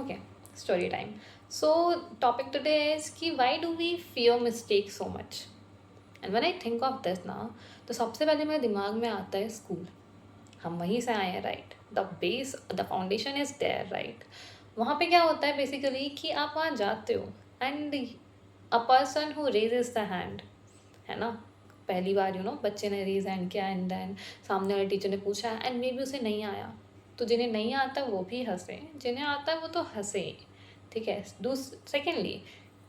Okay, story time. So, topic today is कि why do we fear mistakes so much? And when I think of this ना, तो सबसे पहले मेरे दिमाग में आता है स्कूल. हम वहीं से आए हैं, right? The base, the foundation is there, right? वहाँ पे क्या होता है बेसिकली कि आप वहाँ जाते हो and a person who raises the hand, है ना? पहली बार बच्चे ने रेज हैंड किया एंड देन सामने वाले टीचर ने पूछा एंड मे बी उसे नहीं आया, तो जिन्हें नहीं आता वो भी हंसे, जिन्हें आता है वो तो हंसे, ठीक है? Secondly,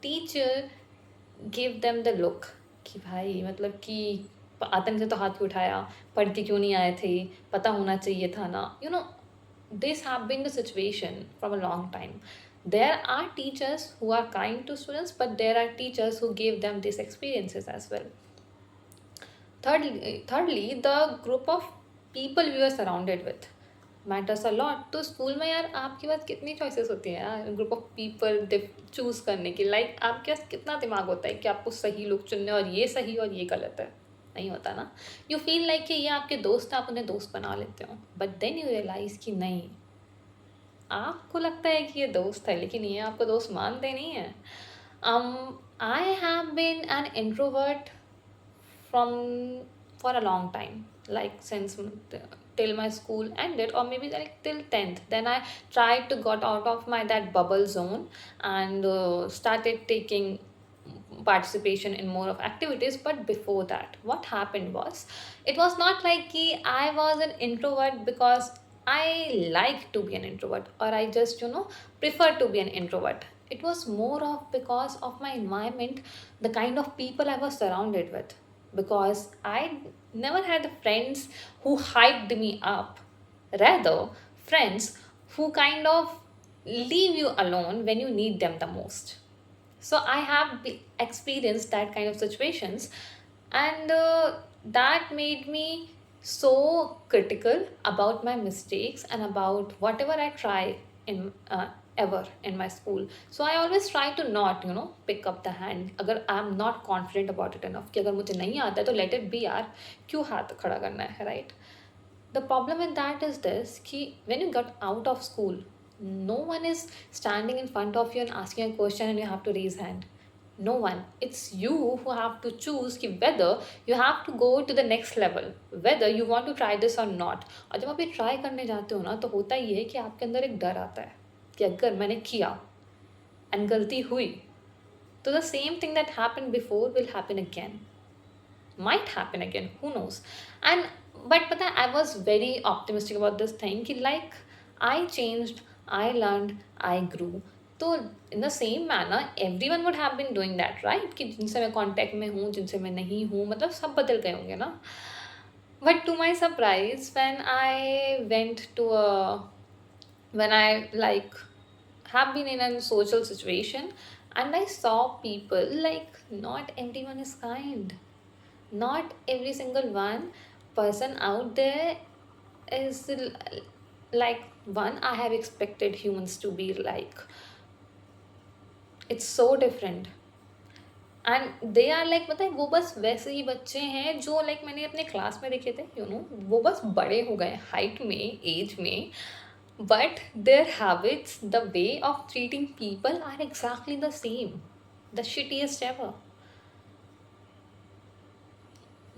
teacher give them the look कि भाई मतलब कि आतंक से तो हाथ क्यों उठाया, पढ़ के क्यों नहीं आए थे, पता होना चाहिए था ना, this have been the situation from a long time. There are teachers who are kind to students, but there are teachers who gave them these experiences as well. Thirdly, the group of people we were surrounded with matters a lot. तो school में यार आपके पास कितनी choices होती हैं यार, group of people choose करने की, लाइक आपके पास कितना दिमाग होता है कि आपको सही लोग चुनने और ये सही और ये गलत है? नहीं होता ना. यू फील लाइक कि ये आपके दोस्त, आप उन्हें दोस्त बना लेते हो, बट देन यू रियलाइज कि नहीं, आपको लगता है कि ये दोस्त है लेकिन ये आपको दोस्त मानते नहीं है. I have been an introvert from for a long time, like since till my school ended, or maybe like till 10th. Then I tried to got out of my that bubble zone and started taking participation in more of activities. But before that, what happened was, it was not like ki I was an introvert because I like to be an introvert, or I just prefer to be an introvert. It was more of because of my environment, the kind of people I was surrounded with, because I never had friends who hyped me up. Rather, friends who kind of leave you alone when you need them the most. So I have experienced that kind of situations, and that made me so critical about my mistakes and about whatever I try in ever in my school. So I always try to not pick up the hand अगर I am not confident about it enough कि अगर मुझे नहीं आता है तो let it be यार, क्यों हाथ खड़ा करना है, right? The problem with that is this कि when you get out of school, no one is standing in front of you and asking a question and you have to raise hand. No one. It's you who have to choose कि whether you have to go to the next level, whether you want to try this or not. और जब आप ये try करने जाते हो ना, तो होता ये है कि आपके अंदर एक डर आता है कि अगर मैंने किया एंड गलती हुई तो the same thing that happened before will happen again, might happen again, who knows. And but pata hai, I was very optimistic about this thing ki like I changed, I learned, I grew. तो in the same manner everyone would have been doing that, right? कि जिनसे मैं contact में हूँ, जिनसे मैं नहीं हूँ, मतलब सब बदल गए होंगे ना. But to my surprise when I went to when I like have been in a social situation and I saw people, like not everyone is kind. Not every single one person out there is like one I have expected humans to be like. It's so different. And they are like, पता है वो बस वैसे ही बच्चे हैं जो like मैंने अपने क्लास में देखे थे, वो बस बड़े हो गए हाइट में, एज में, but their habits, the way of treating people are exactly the same. The shittiest ever.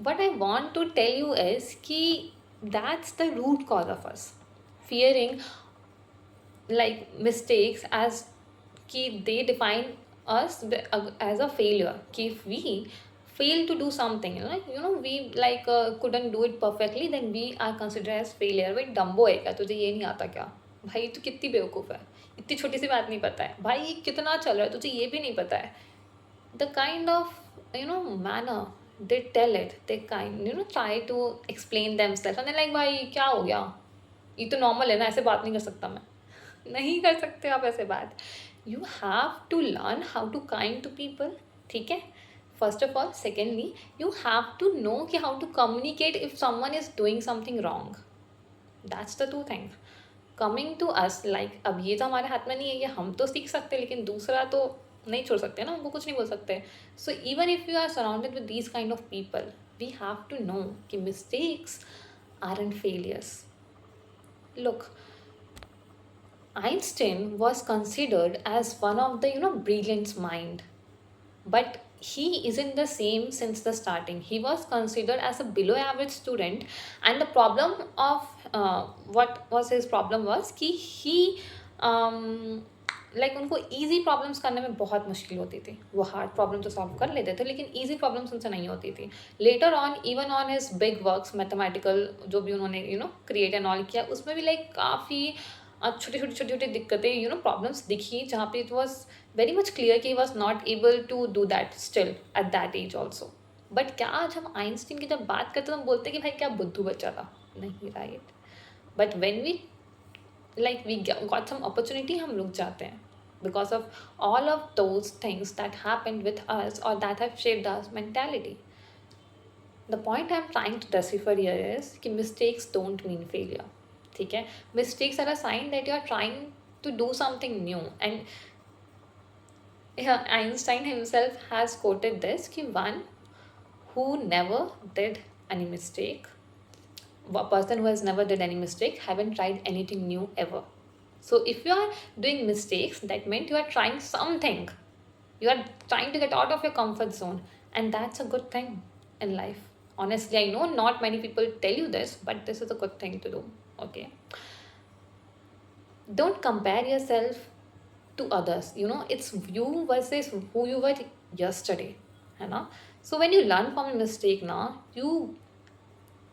What I want to tell you is ki that's the root cause of us fearing like mistakes, as ki they define us as a failure. Ki if we fail to do something, we like couldn't do it perfectly, then we are considered as failure. भाई Dumbo है क्या, तुझे ये नहीं आता क्या? भाई तू कितनी बेवकूफ़ है, इतनी छोटी सी बात नहीं पता है भाई, कितना चल रहा है तुझे ये भी नहीं पता है. The kind of manner they tell it, they kind try to explain themselves and they're like भाई क्या हो गया, ये तो नॉर्मल है ना, ऐसे बात नहीं कर सकता मैं. नहीं कर सकते आप ऐसे बात. You have to learn how to kind to people, ठीक है? First of all. Secondly, you have to know कि how to communicate if someone is doing something wrong. That's the two thing coming to us. Like अब ये तो हमारे हाथ में नहीं है, ये हम तो सीख सकते हैं लेकिन दूसरा तो नहीं छोड़ सकते ना, उनको कुछ नहीं बोल सकते. So even if you are surrounded with these kind of people, we have to know कि mistakes are and failures. Look, Einstein was considered as one of the brilliant mind, but he isn't the same since the starting. He was considered as a below average student, and the problem of what was his problem was कि he like उनको easy problems करने में बहुत मुश्किल होती थी. वो hard problem तो सॉल्व कर लेते थे लेकिन इजी प्रॉब्लम्स उनसे नहीं होती थी. Later on even on his big works mathematical जो भी उन्होंने क्रिएट एंड ऑल किया, उसमें भी लाइक काफ़ी छोटी छोटी दिक्कतें प्रॉब्लम्स दिखी जहाँ पे it was very much clear कि he was not able to do that still at that age also. But क्या आज हम आइंस्टीन की जब बात करते हैं तो हम बोलते हैं कि भाई क्या बुद्धू बच्चा था? नहीं, right. But when we we got some opportunity हम रुक जाते हैं because of all of those things that happened with us और that have shaped our mentality. The point I am trying to decipher here is कि mistakes don't mean failure. ठीक है, mistakes are a sign that you are trying to do something new. And Einstein himself has quoted this कि one who never did any mistake, a person who has never did any mistake haven't tried anything new ever. So if you are doing mistakes, that means you are trying something. You are trying to get out of your comfort zone, and that's a good thing in life. Honestly, I know not many people tell you this, but this is a good thing to do. Okay, don't compare yourself to others. It's you versus who you were yesterday, है ना? So when you learn from a mistake now, you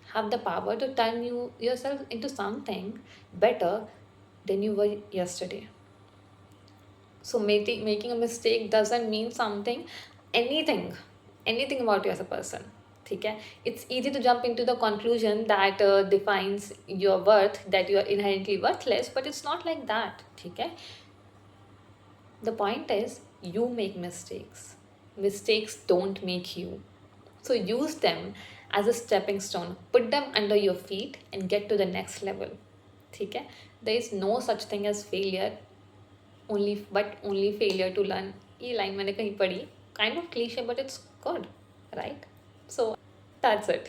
have the power to turn yourself into something better than you were yesterday. So making a mistake doesn't mean something, anything, anything about you as a person. ठीक है, it's easy to jump into the conclusion that defines your worth, that you are inherently worthless, but it's not like that. ठीक है, the point is you make mistakes. Mistakes don't make you. So use them as a stepping stone. Put them under your feet and get to the next level. ठीक है, there is no such thing as failure, only failure to learn. ये line मैंने कहीं पढ़ी. Kind of cliche, but it's good, right? So that's it.